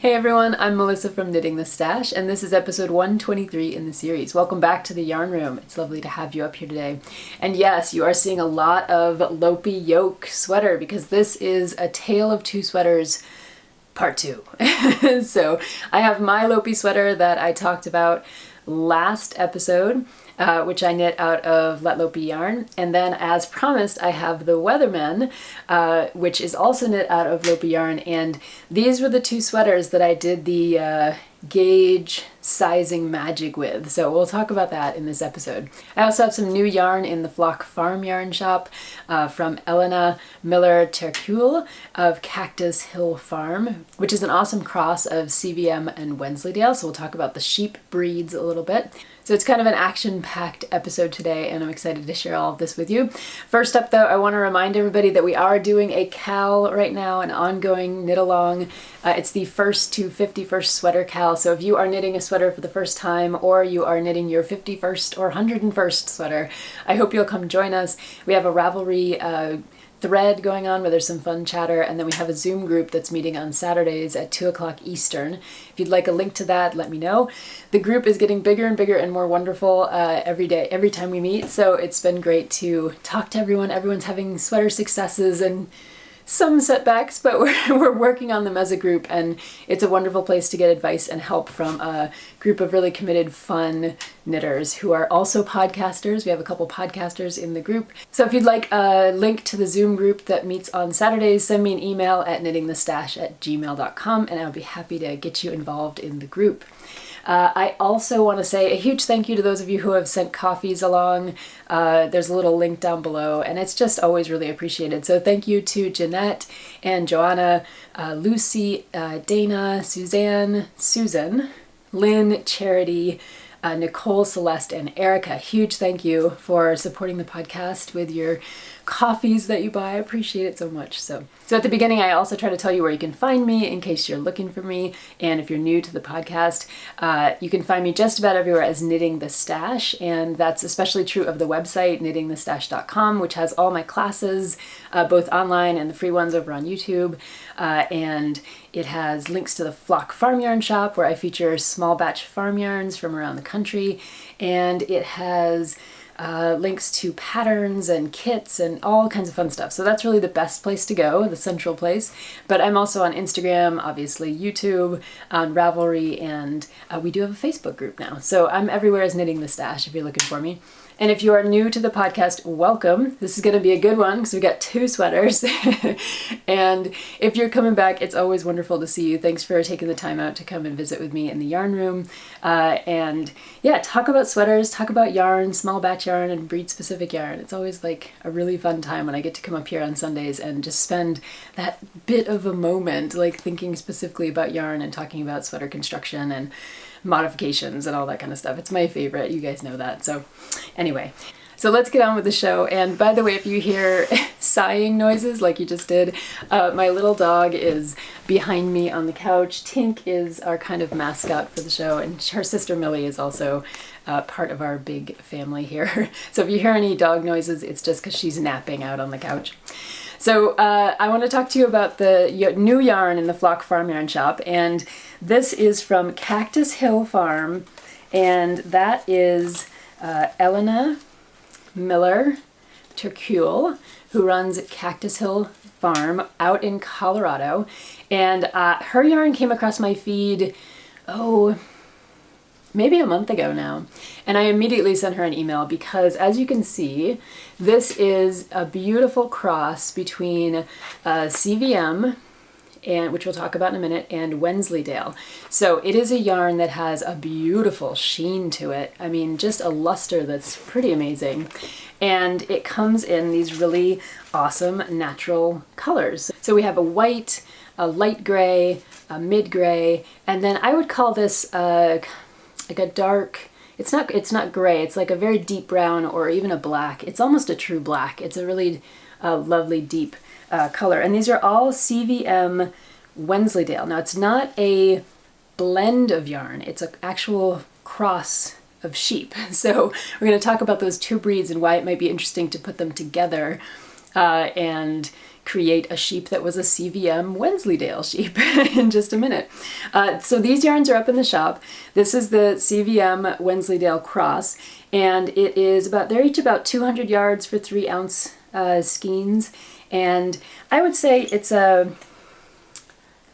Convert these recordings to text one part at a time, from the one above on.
Hey everyone, I'm Melissa from Knitting the Stash, and this is episode 123 in the series. Welcome back to the yarn room. It's lovely to have you up here today. And yes, you are seeing a lot of Lopi yoke sweater because this is a tale of two sweaters part 2. So I have my Lopi sweater that I talked about last episode, which I knit out of Let Lopi yarn. And then as promised, I have the Weatherman, which is also knit out of Lopi yarn. And these were the two sweaters that I did the gauge sizing magic with. So we'll talk about that in this episode. I also have some new yarn in the Flock Farm yarn shop from Elena Miller-Terkule of Cactus Hill Farm, which is an awesome cross of CVM and Wensleydale. So we'll talk about the sheep breeds a little bit. So it's kind of an action-packed episode today, and I'm excited to share all of this with you. First up, though, I want to remind everybody that we are doing a CAL right now, an ongoing knit-along. It's the first to 51st sweater CAL, so if you are knitting a sweater for the first time, or you are knitting your 51st or 101st sweater, I hope you'll come join us. We have a Ravelry thread going on where there's some fun chatter, and then we have a Zoom group that's meeting on Saturdays at 2 o'clock Eastern. If you'd like a link to that, let me know. The group is getting bigger and bigger and more wonderful every day, every time we meet, so it's been great to talk to everyone. Everyone's having sweater successes and some setbacks, but we're working on them as a group, and it's a wonderful place to get advice and help from a group of really committed, fun knitters who are also podcasters. We have a couple podcasters in the group. So if you'd like a link to the Zoom group that meets on Saturdays, send me an email at knittingthestash@gmail.com, and I'll be happy to get you involved in the group. I also want to say a huge thank you to those of you who have sent coffees along. There's a little link down below, and it's just always really appreciated. So thank you to Jeanette and Joanna, Lucy, Dana, Suzanne, Susan, Lynn, Charity, Nicole, Celeste, and Erica. Huge thank you for supporting the podcast with your coffees that you buy. I appreciate it so much. So at the beginning, I also try to tell you where you can find me in case you're looking for me. And if you're new to the podcast, you can find me just about everywhere as Knitting the Stash. And that's especially true of the website, knittingthestash.com, which has all my classes, both online and the free ones over on YouTube. And it has links to the Flock Farm Yarn Shop, where I feature small batch farm yarns from around the country. And it has links to patterns and kits and all kinds of fun stuff. So that's really the best place to go, the central place. But I'm also on Instagram, obviously YouTube, on Ravelry, and we do have a Facebook group now. So I'm everywhere as Knitting the Stash if you're looking for me. And if you are new to the podcast, welcome. This is going to be a good one because we got 2 sweaters. And if you're coming back, it's always wonderful to see you. Thanks for taking the time out to come and visit with me in the yarn room. And yeah, talk about sweaters, talk about yarn, small batch yarn, and breed specific yarn. It's always like a really fun time when I get to come up here on Sundays and just spend that bit of a moment like thinking specifically about yarn and talking about sweater construction and modifications and all that kind of stuff. It's my favorite. You guys know that. So anyway, so let's get on with the show. And by the way, if you hear sighing noises like you just did, my little dog is behind me on the couch. Tink is our kind of mascot for the show, and her sister Millie is also part of our big family here. So if you hear any dog noises, it's just because she's napping out on the couch. So I want to talk to you about the new yarn in the Flock Farm Yarn Shop, and this is from Cactus Hill Farm, and that is Elena Miller-Terkule, who runs Cactus Hill Farm out in Colorado, and her yarn came across my feed, maybe a month ago now, and I immediately sent her an email because, as you can see, this is a beautiful cross between CVM, and which we'll talk about in a minute, and Wensleydale. So it is a yarn that has a beautiful sheen to it. I mean, just a luster that's pretty amazing. And it comes in these really awesome natural colors. So we have a white, a light gray, a mid gray, and then I would call this like a dark, it's not gray, it's like a very deep brown or even a black. It's almost a true black. It's a really lovely deep color. And these are all CVM Wensleydale. Now it's not a blend of yarn, it's an actual cross of sheep. So we're going to talk about those 2 breeds and why it might be interesting to put them together and create a sheep that was a CVM Wensleydale sheep in just a minute. So these yarns are up in the shop. This is the CVM Wensleydale cross, and it is they're each about 200 yards for 3-ounce skeins, and I would say it's a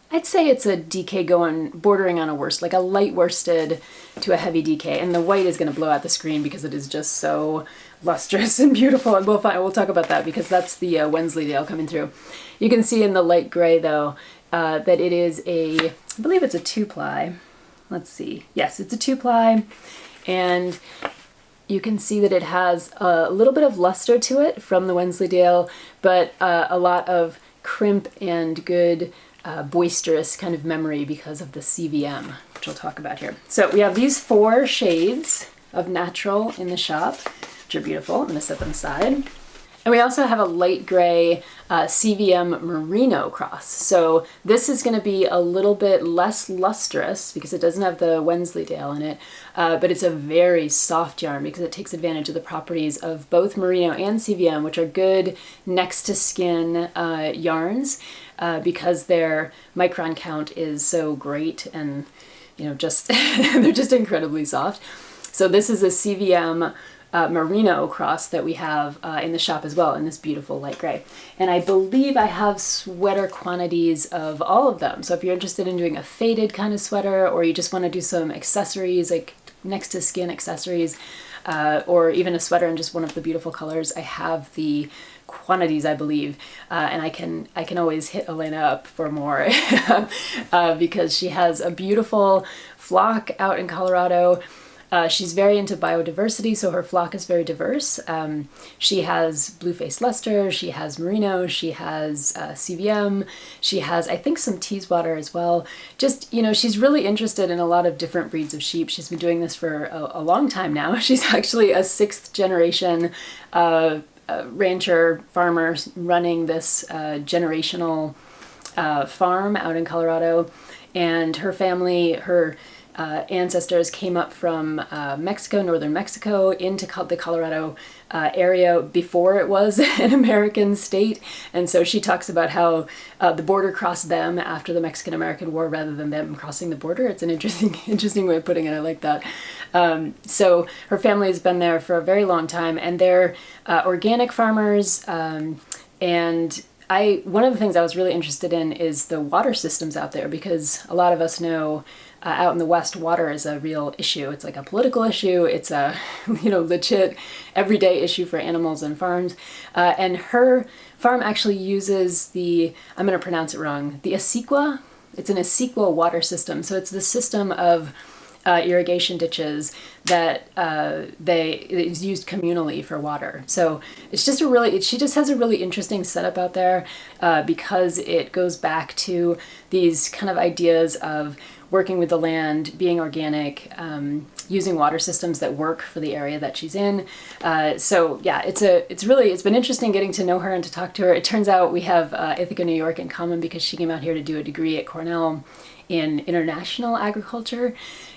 DK going bordering on a worsted, like a light worsted to a heavy DK, and the white is going to blow out the screen because it is just so lustrous and beautiful, and we'll talk about that because that's the Wensleydale coming through. You can see in the light gray though that it is I believe it's a 2-ply. Let's see. Yes, it's a 2-ply, and you can see that it has a little bit of luster to it from the Wensleydale, but a lot of crimp and good boisterous kind of memory because of the CVM, which we'll talk about here. So we have these 4 shades of natural in the shop, which are beautiful. I'm going to set them aside. And we also have a light gray CVM merino cross. So this is going to be a little bit less lustrous because it doesn't have the Wensleydale in it, but it's a very soft yarn because it takes advantage of the properties of both merino and CVM, which are good next to skin yarns because their micron count is so great, and just they're just incredibly soft. So this is a CVM merino cross that we have in the shop as well in this beautiful light gray. And I believe I have sweater quantities of all of them. So if you're interested in doing a faded kind of sweater, or you just want to do some accessories like next to skin accessories, or even a sweater in just one of the beautiful colors, I have the quantities, I believe, and I can always hit Elena up for more because she has a beautiful flock out in Colorado. She's very into biodiversity, so her flock is very diverse. She has blue-faced luster, she has merino, she has CVM, she has, I think, some Teeswater as well. Just, she's really interested in a lot of different breeds of sheep. She's been doing this for a long time now. She's actually a 6th generation rancher farmer running this generational farm out in Colorado, and her family, her ancestors came up from Mexico, northern Mexico, into the Colorado area before it was an American state. And so she talks about how the border crossed them after the Mexican-American War rather than them crossing the border. It's an interesting way of putting it. I like that. So her family has been there for a very long time, and they're organic farmers. And one of the things I was really interested in is the water systems out there, because a lot of us know out in the West, water is a real issue. It's like a political issue. It's a, legit everyday issue for animals and farms. And her farm actually uses I'm going to pronounce it wrong, the Acequa. It's an Acequa water system. So it's the system of irrigation ditches that is used communally for water. So it's just she just has a really interesting setup out there because it goes back to these kind of ideas of working with the land, being organic, using water systems that work for the area that she's in. So yeah, it's been interesting getting to know her and to talk to her. It turns out we have Ithaca, New York in common because she came out here to do a degree at Cornell in international agriculture,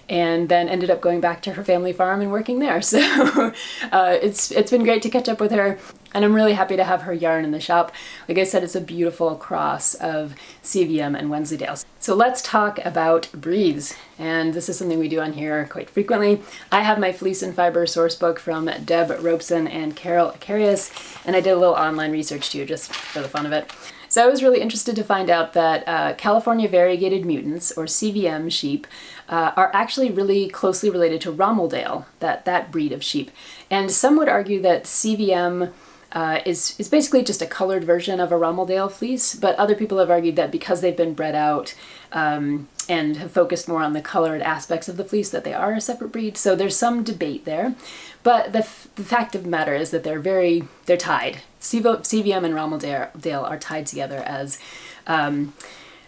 and then ended up going back to her family farm and working there. So it's been great to catch up with her, and I'm really happy to have her yarn in the shop. Like I said, it's a beautiful cross of CVM and Wensleydale. So let's talk about breeds, and this is something we do on here quite frequently. I have my fleece and fiber source book from Deb Robeson and Carol Acarius, and I did a little online research too, just for the fun of it. So I was really interested to find out that California variegated mutants, or CVM sheep, are actually really closely related to Romeldale, that breed of sheep. And some would argue that CVM is basically just a colored version of a Romeldale fleece, but other people have argued that because they've been bred out and have focused more on the colored aspects of the fleece, that they are a separate breed. So there's some debate there. But the fact of the matter is that they're tied. CVM and Romeldale are tied together as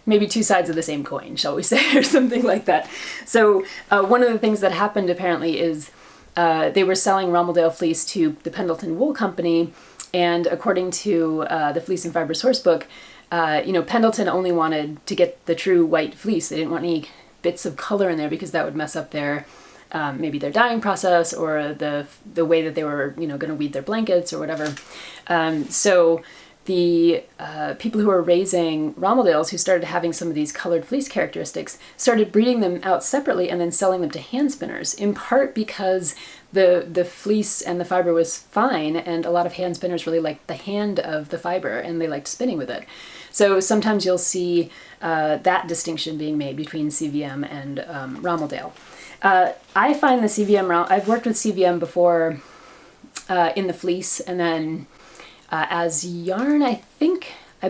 maybe two sides of the same coin, shall we say, or something like that. So one of the things that happened apparently is they were selling Romeldale fleece to the Pendleton Wool Company, and according to the Fleece and Fiber Sourcebook, Pendleton only wanted to get the true white fleece. They didn't want any bits of color in there because that would mess up their maybe their dyeing process or the way that they were going to weed their blankets or whatever. So the people who were raising Romeldales, who started having some of these colored fleece characteristics, started breeding them out separately and then selling them to hand spinners, in part because the fleece and the fiber was fine, and a lot of hand spinners really liked the hand of the fiber and they liked spinning with it. So sometimes you'll see that distinction being made between CVM and Romeldale. I find the CVM, I've worked with CVM before in the fleece, and then as yarn, I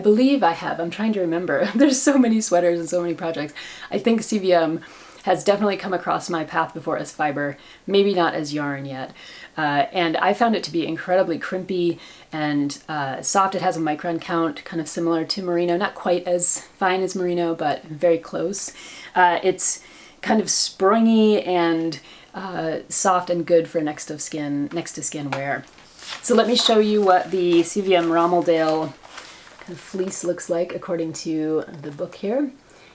believe I have. I'm trying to remember. There's so many sweaters and so many projects. I think CVM has definitely come across my path before as fiber, maybe not as yarn yet. And I found it to be incredibly crimpy and soft. It has a micron count, kind of similar to merino, not quite as fine as merino, but very close. It's kind of springy and soft and good for next to skin wear. So let me show you what the CVM Romeldale kind of fleece looks like according to the book here.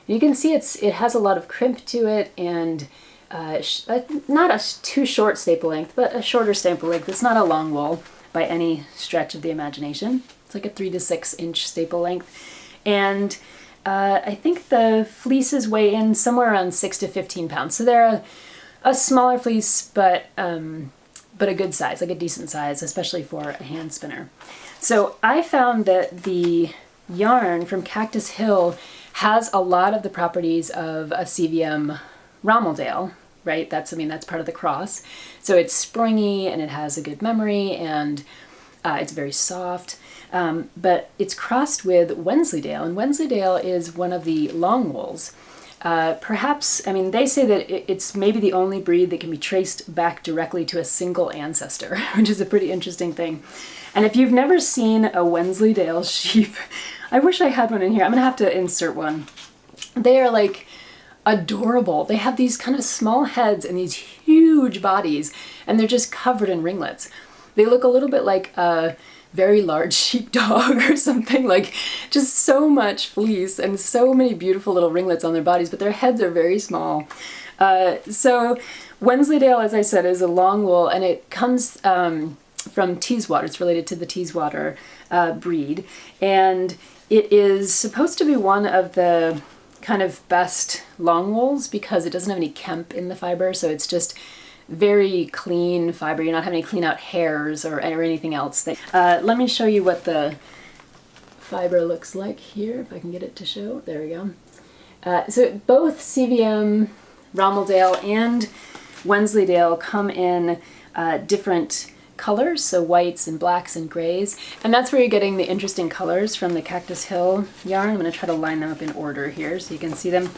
You can see it has a lot of crimp to it, and not a too short staple length, but a shorter staple length. It's not a long wool by any stretch of the imagination. It's like a 3 to 6 inch staple length. And I think the fleeces weigh in somewhere around 6 to 15 pounds. So they're a smaller fleece, but a good size, like a decent size, especially for a hand spinner. So I found that the yarn from Cactus Hill has a lot of the properties of a CVM Romeldale, right? That's part of the cross. So it's springy and it has a good memory, and it's very soft. But it's crossed with Wensleydale, and Wensleydale is one of the long wools. Perhaps, they say that it's maybe the only breed that can be traced back directly to a single ancestor, which is a pretty interesting thing. And if you've never seen a Wensleydale sheep, I wish I had one in here. I'm gonna have to insert one. They are like adorable. They have these kind of small heads and these huge bodies, and they're just covered in ringlets. They look a little bit like a very large sheepdog or something, like just so much fleece and so many beautiful little ringlets on their bodies, but their heads are very small. So Wensleydale, as I said, is a long wool, and it comes from Teeswater. It's related to the Teeswater breed, and it is supposed to be one of the kind of best long wools because it doesn't have any kemp in the fiber, so it's just very clean fiber. You're not having to clean out hairs or anything else. Let me show you what the fiber looks like here, if I can get it to show. There we go. So both CVM, Romeldale, and Wensleydale come in different colors, so whites and blacks and grays, and that's where you're getting the interesting colors from the Cactus Hill yarn. I'm going to try to line them up in order here so you can see them.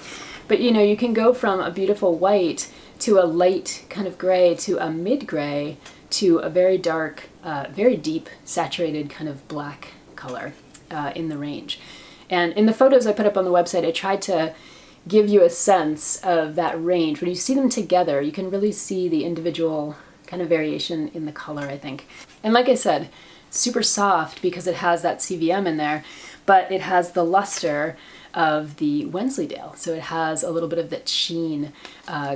But you can go from a beautiful white to a light kind of gray to a mid-gray to a very dark, very deep saturated kind of black color in the range. And in the photos I put up on the website, I tried to give you a sense of that range. When you see them together, you can really see the individual kind of variation in the color, I think. And like I said, super soft because it has that CVM in there, but it has the luster of the Wensleydale. So it has a little bit of that sheen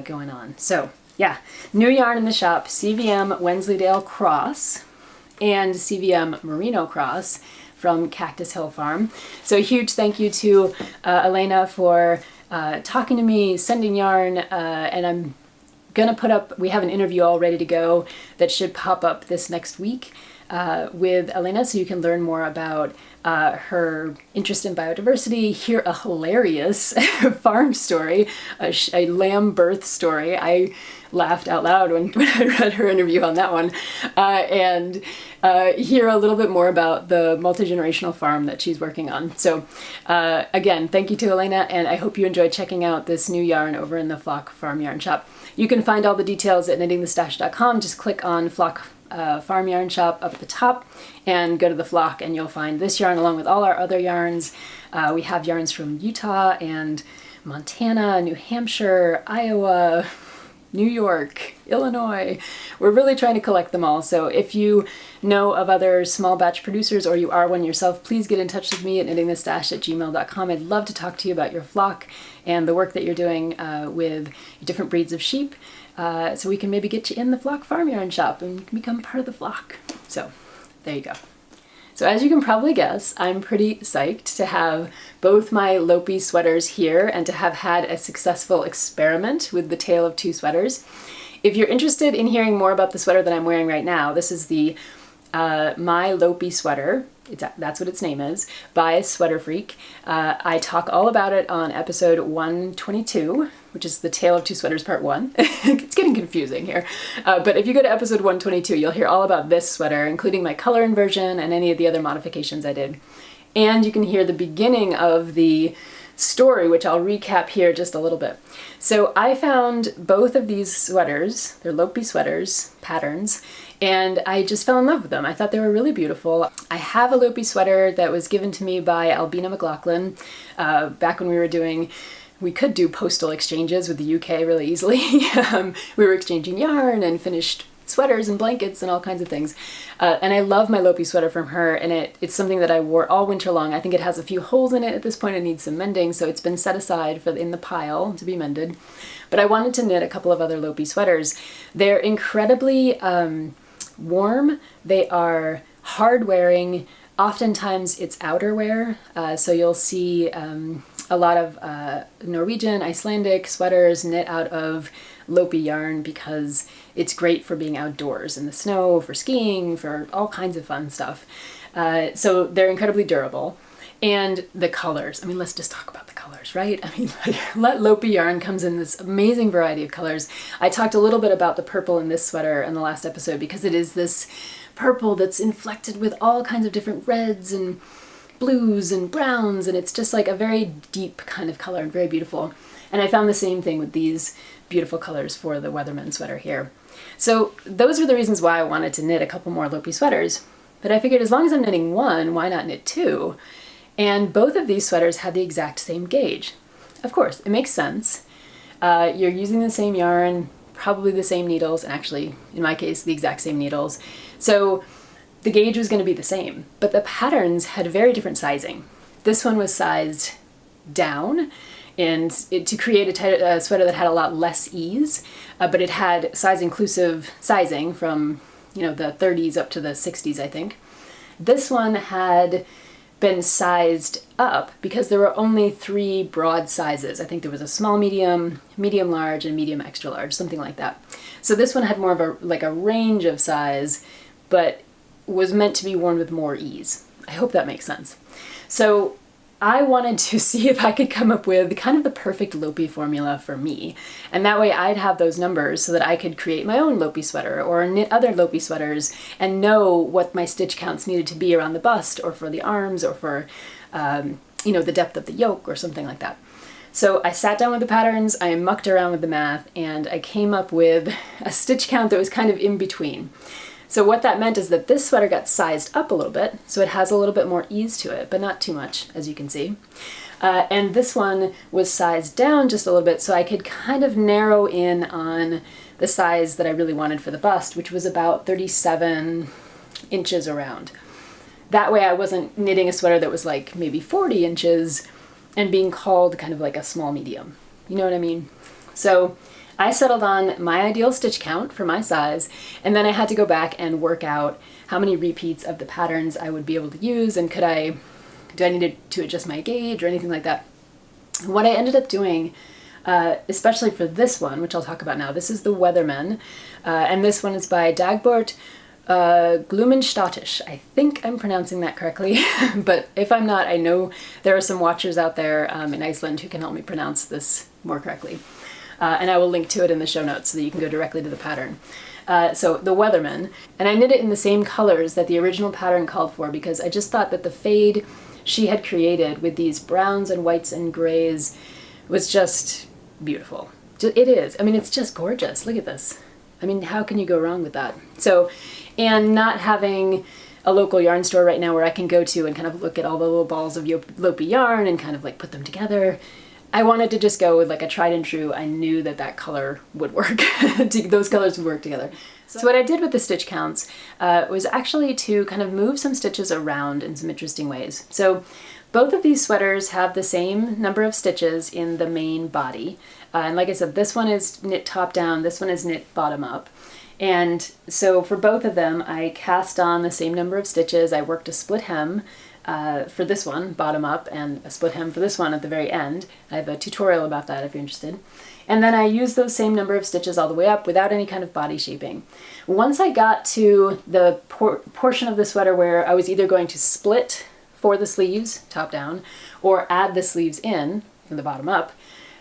going on. So yeah, new yarn in the shop, CVM Wensleydale Cross and CVM Merino Cross from Cactus Hill Farm. So a huge thank you to Elena for talking to me, sending yarn, and I'm gonna put up, we have an interview all ready to go that should pop up this next week with Elena, so you can learn more about her interest in biodiversity, hear a hilarious farm story, a lamb birth story. I laughed out loud when I read her interview on that one, and hear a little bit more about the multi-generational farm that she's working on. So again, thank you to Elena, and I hope you enjoyed checking out this new yarn over in the Flock Farm Yarn Shop. You can find all the details at knittingthestash.com. Just click on Flock Farm Yarn Shop up at the top and go to the Flock, and you'll find this yarn along with all our other yarns. We have yarns from Utah and Montana, New Hampshire, Iowa, New York, Illinois. We're really trying to collect them all. So if you know of other small batch producers or you are one yourself, please get in touch with me at knittingthestash@gmail.com. I'd love to talk to you about your flock and the work that you're doing with different breeds of sheep, so we can maybe get you in the Flock Farm Yarn Shop and you can become part of the flock. So there you go. So as you can probably guess, I'm pretty psyched to have both my Lopi sweaters here and to have had a successful experiment with the tale of two sweaters. If you're interested in hearing more about the sweater that I'm wearing right now, this is the My Lopi sweater. That's what its name is, by Sweater Freak. I talk all about it on episode 122, which is the Tale of Two Sweaters Part 1. It's getting confusing here. But if you go to episode 122, you'll hear all about this sweater, including my color inversion and any of the other modifications I did. And you can hear the beginning of the story, which I'll recap here just a little bit. So I found both of these sweaters, they're Lopi sweaters, patterns, and I just fell in love with them. I thought they were really beautiful. I have a Lopi sweater that was given to me by Albina McLaughlin back when we could do postal exchanges with the UK really easily. We were exchanging yarn and finished sweaters and blankets and all kinds of things. And I love my Lopi sweater from her, and it's something that I wore all winter long. I think it has a few holes in it at this point. It needs some mending, so it's been set aside in the pile to be mended. But I wanted to knit a couple of other Lopi sweaters. They're incredibly warm. They are hard wearing. Oftentimes it's outerwear, so you'll see a lot of Norwegian, Icelandic sweaters knit out of Lopi yarn because it's great for being outdoors in the snow, for skiing, for all kinds of fun stuff. So they're incredibly durable. And the colors, I mean, let's just talk about the colors, right? I mean, let Lopi yarn comes in this amazing variety of colors. I talked a little bit about the purple in this sweater in the last episode because it is this purple that's inflected with all kinds of different reds and blues and browns, and it's just like a very deep kind of color and very beautiful. And I found the same thing with these beautiful colors for the Weatherman sweater here. So those are the reasons why I wanted to knit a couple more Lopi sweaters. But I figured as long as I'm knitting one, why not knit two? And both of these sweaters had the exact same gauge. Of course, it makes sense. You're using the same yarn, probably the same needles, and actually, in my case, the exact same needles. So the gauge was going to be the same, but the patterns had very different sizing. This one was sized down, and to create a sweater that had a lot less ease, but it had size-inclusive sizing from, the 30s up to the 60s, I think. This one had been sized up because there were only 3 broad sizes. I think there was a small medium, medium large, and medium extra large, something like that. So this one had more of a range of size, but was meant to be worn with more ease. I hope that makes sense. So I wanted to see if I could come up with kind of the perfect Lopi formula for me. And that way I'd have those numbers so that I could create my own Lopi sweater or knit other Lopi sweaters and know what my stitch counts needed to be around the bust or for the arms or for, the depth of the yoke or something like that. So I sat down with the patterns, I mucked around with the math, and I came up with a stitch count that was kind of in between. So what that meant is that this sweater got sized up a little bit, so it has a little bit more ease to it, but not too much, as you can see. And this one was sized down just a little bit, so I could kind of narrow in on the size that I really wanted for the bust, which was about 37 inches around. That way I wasn't knitting a sweater that was like maybe 40 inches and being called kind of like a small medium. You know what I mean? So I settled on my ideal stitch count for my size, and then I had to go back and work out how many repeats of the patterns I would be able to use, and do I need to adjust my gauge or anything like that. What I ended up doing, especially for this one, which I'll talk about now, this is the Weatherman, and this one is by Dagbjört Guðmundsdóttir. I think I'm pronouncing that correctly, but if I'm not, I know there are some watchers out there in Iceland who can help me pronounce this more correctly. And I will link to it in the show notes so that you can go directly to the pattern. So the Weatherman, and I knit it in the same colors that the original pattern called for because I just thought that the fade she had created with these browns and whites and grays was just beautiful. It is. I mean, it's just gorgeous. Look at this. I mean, how can you go wrong with that? So, and not having a local yarn store right now where I can go to and kind of look at all the little balls of Lopi yarn and kind of like put them together, I wanted to just go with like a tried and true. I knew that color would work. Those colors would work together. So what I did with the stitch counts was actually to kind of move some stitches around in some interesting ways. So both of these sweaters have the same number of stitches in the main body. And like I said, this one is knit top down, this one is knit bottom up. And so for both of them, I cast on the same number of stitches. I worked a split hem for this one, bottom up, and a split hem for this one at the very end. I have a tutorial about that if you're interested. And then I used those same number of stitches all the way up without any kind of body shaping. Once I got to the portion of the sweater where I was either going to split for the sleeves, top down, or add the sleeves in from the bottom up,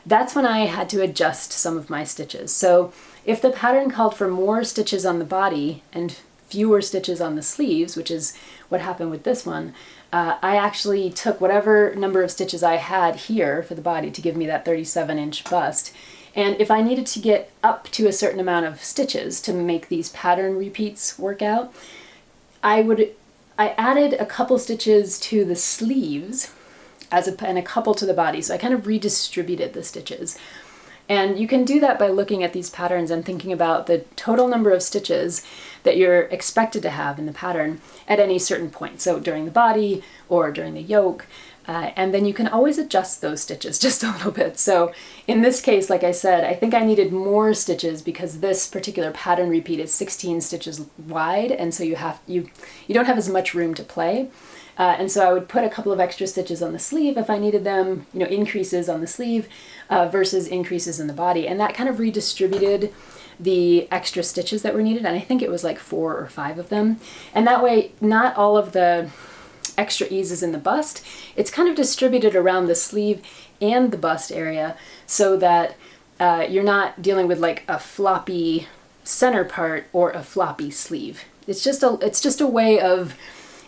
that's when I had to adjust some of my stitches. So if the pattern called for more stitches on the body and fewer stitches on the sleeves, which is what happened with this one, I actually took whatever number of stitches I had here for the body to give me that 37-inch bust. And if I needed to get up to a certain amount of stitches to make these pattern repeats work out, I added a couple stitches to the sleeves and a couple to the body. So I kind of redistributed the stitches. And you can do that by looking at these patterns and thinking about the total number of stitches that you're expected to have in the pattern at any certain point. So during the body or during the yoke. And then you can always adjust those stitches just a little bit. So in this case, like I said, I think I needed more stitches because this particular pattern repeat is 16 stitches wide, and so you don't have as much room to play. And so I would put a couple of extra stitches on the sleeve if I needed them, increases on the sleeve versus increases in the body. And that kind of redistributed the extra stitches that were needed. And I think it was like 4 or 5 of them. And that way, not all of the extra eases in the bust, it's kind of distributed around the sleeve and the bust area so that you're not dealing with like a floppy center part or a floppy sleeve. It's just a way of,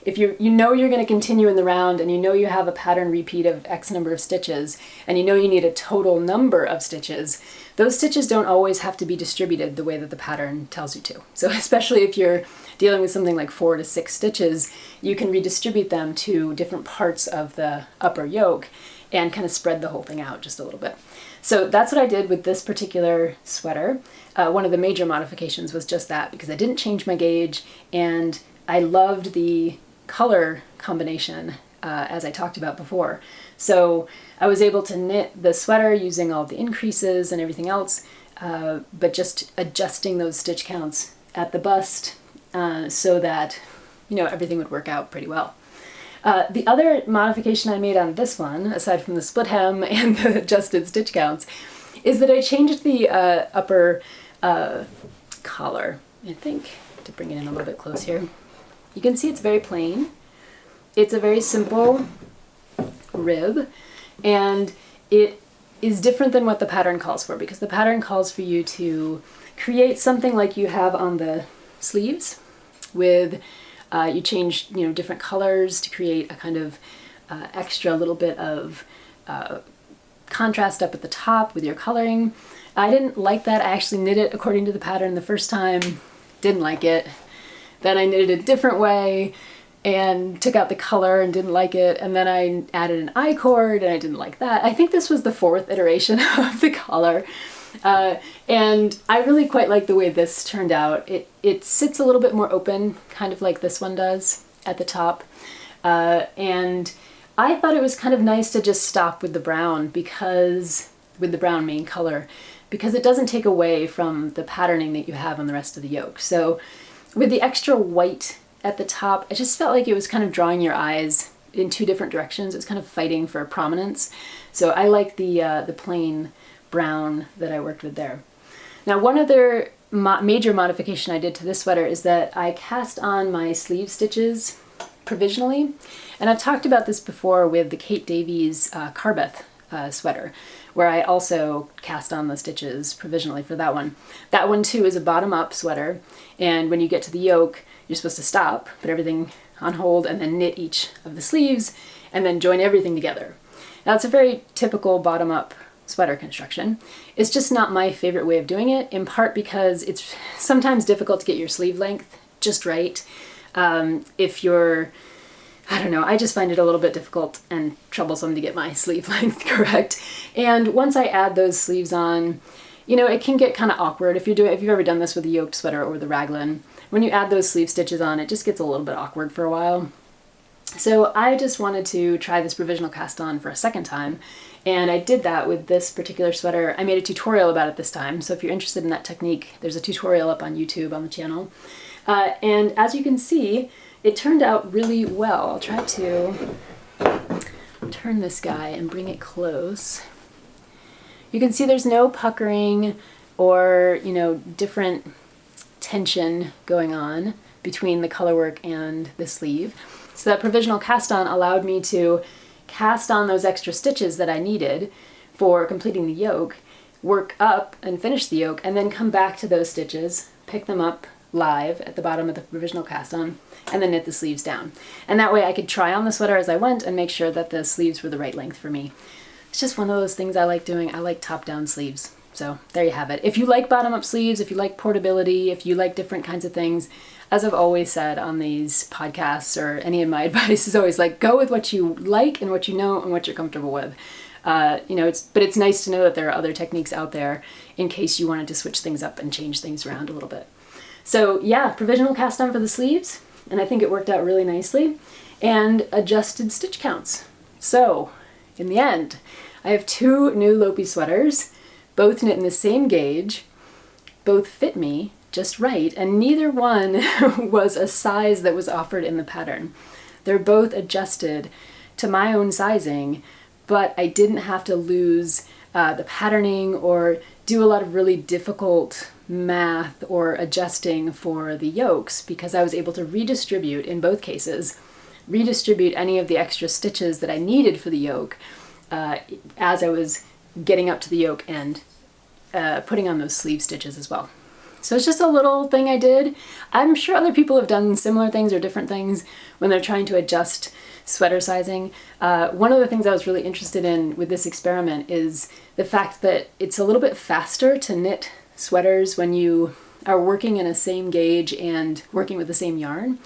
if you're going to continue in the round and you have a pattern repeat of X number of stitches and you need a total number of stitches, those stitches don't always have to be distributed the way that the pattern tells you to. So especially if you're dealing with something like 4 to 6 stitches, you can redistribute them to different parts of the upper yoke and kind of spread the whole thing out just a little bit. So that's what I did with this particular sweater. One of the major modifications was just that, because I didn't change my gauge and I loved the color combination as I talked about before. So I was able to knit the sweater using all the increases and everything else, but just adjusting those stitch counts at the bust so that everything would work out pretty well. The other modification I made on this one, aside from the split hem and the adjusted stitch counts, is that I changed the upper collar. I think, to bring it in a little bit close here, you can see it's very plain. It's a very simple rib, and it is different than what the pattern calls for, because the pattern calls for you to create something like you have on the sleeves with you change different colors to create a kind of extra little bit of contrast up at the top with your coloring. I didn't like that. I actually knit it according to the pattern the first time, didn't like it. Then I knitted it a different way and took out the color and didn't like it. And then I added an I-cord and I didn't like that. I think this was the 4th iteration of the collar. And I really quite like the way this turned out. It sits a little bit more open, kind of like this one does at the top. And I thought it was kind of nice to just stop with the brown, with the brown main color, because it doesn't take away from the patterning that you have on the rest of the yoke. So with the extra white at the top, I just felt like it was kind of drawing your eyes in 2 different directions. It's kind of fighting for prominence. So I like the plain brown that I worked with there. Now, one other major modification I did to this sweater is that I cast on my sleeve stitches provisionally. And I've talked about this before with the Kate Davies Carbeth sweater, where I also cast on the stitches provisionally for that one. That one too is a bottom-up sweater, and when you get to the yoke, you're supposed to stop, put everything on hold, and then knit each of the sleeves, and then join everything together. Now, it's a very typical bottom-up sweater construction. It's just not my favorite way of doing it, in part because it's sometimes difficult to get your sleeve length just right. If you're, I don't know, I just find it a little bit difficult and troublesome to get my sleeve length correct. And once I add those sleeves on, it can get kind of awkward. If you've ever done this with a yoked sweater or the raglan, when you add those sleeve stitches on, it just gets a little bit awkward for a while. So I just wanted to try this provisional cast on for a second time, and I did that with this particular sweater. I made a tutorial about it this time, so if you're interested in that technique, there's a tutorial up on YouTube on the channel. And as you can see, it turned out really well. I'll try to turn this guy and bring it close. You can see there's no puckering or, different tension going on between the colorwork and the sleeve. So that provisional cast on allowed me to cast on those extra stitches that I needed for completing the yoke, work up and finish the yoke, and then come back to those stitches, pick them up live at the bottom of the provisional cast on, and then knit the sleeves down. And that way I could try on the sweater as I went and make sure that the sleeves were the right length for me. It's just one of those things I like doing. I like top-down sleeves. So there you have it. If you like bottom-up sleeves, if you like portability, if you like different kinds of things, as I've always said on these podcasts or any of my advice is always like, go with what you like and what you know and what you're comfortable with. But it's nice to know that there are other techniques out there in case you wanted to switch things up and change things around a little bit. So yeah, provisional cast on for the sleeves, and I think it worked out really nicely, and adjusted stitch counts. So in the end, I have two new Lopi sweaters, both knit in the same gauge, both fit me just right, and neither one was a size that was offered in the pattern. They're both adjusted to my own sizing, but I didn't have to lose the patterning or do a lot of really difficult math or adjusting for the yokes, because I was able to redistribute, in both cases, redistribute any of the extra stitches that I needed for the yoke as I was getting up to the yoke and putting on those sleeve stitches as well. So it's just a little thing I did. I'm sure other people have done similar things or different things when they're trying to adjust sweater sizing. One of the things I was really interested in with this experiment is the fact that it's a little bit faster to knit sweaters when you are working in a same gauge and working with the same yarn.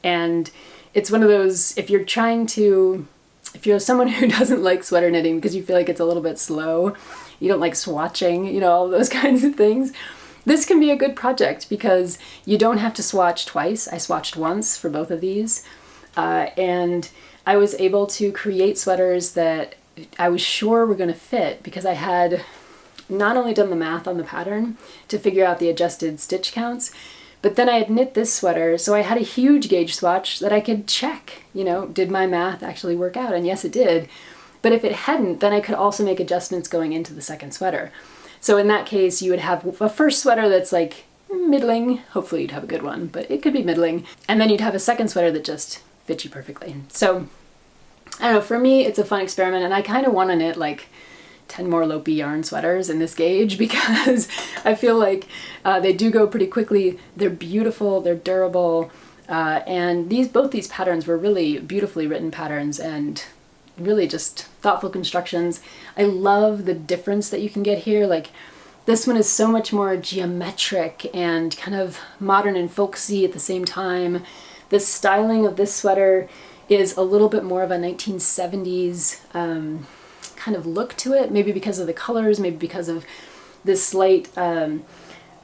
And it's one of those, if you're someone who doesn't like sweater knitting because you feel like it's a little bit slow, you don't like swatching, all those kinds of things, this can be a good project because you don't have to swatch twice. I swatched once for both of these, and I was able to create sweaters that I was sure were going to fit because I had not only done the math on the pattern to figure out the adjusted stitch counts, but then I had knit this sweater, so I had a huge gauge swatch that I could check, did my math actually work out? And yes, it did. But if it hadn't, then I could also make adjustments going into the second sweater. So in that case, you would have a first sweater that's like middling. Hopefully you'd have a good one, but it could be middling. And then you'd have a second sweater that just fits you perfectly. So I don't know, for me, it's a fun experiment, and I kind of want to knit like 10 more Lopi yarn sweaters in this gauge because I feel like they do go pretty quickly. They're beautiful, they're durable, and both these patterns were really beautifully written patterns and really just thoughtful constructions. I love the difference that you can get here. Like this one is so much more geometric and kind of modern and folksy at the same time. The styling of this sweater is a little bit more of a 1970s kind of look to it, maybe because of the colors, maybe because of this slight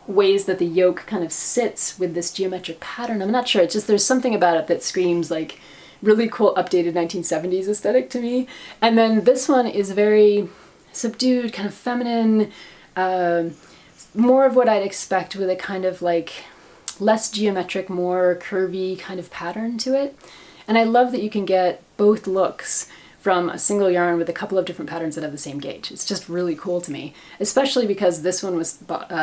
ways that the yoke kind of sits with this geometric pattern. I'm not sure, it's just there's something about it that screams like really cool updated 1970s aesthetic to me. And then this one is very subdued, kind of feminine, more of what I'd expect with a kind of like less geometric, more curvy kind of pattern to it. And I love that you can get both looks from a single yarn with a couple of different patterns that have the same gauge. It's just really cool to me, especially because this one was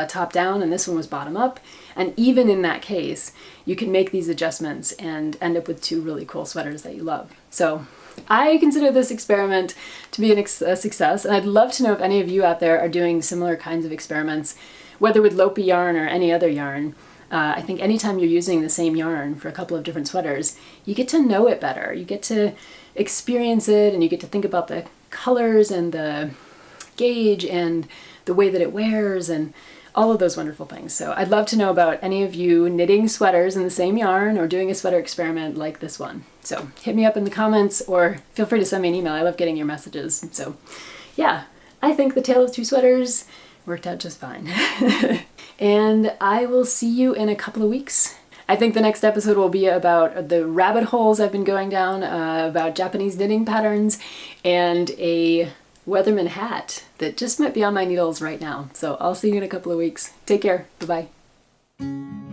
top down and this one was bottom up. And even in that case, you can make these adjustments and end up with two really cool sweaters that you love. So I consider this experiment to be a success, and I'd love to know if any of you out there are doing similar kinds of experiments, whether with Lopi yarn or any other yarn. I think anytime you're using the same yarn for a couple of different sweaters, you get to know it better. You get to experience it, and you get to think about the colors and the gauge and the way that it wears and all of those wonderful things. So I'd love to know about any of you knitting sweaters in the same yarn or doing a sweater experiment like this one. So hit me up in the comments or feel free to send me an email. I love getting your messages. So yeah, I think the Tale of Two Sweaters worked out just fine. And I will see you in a couple of weeks. I think the next episode will be about the rabbit holes I've been going down, about Japanese knitting patterns, and a Weatherman hat that just might be on my needles right now. So I'll see you in a couple of weeks. Take care. Bye-bye.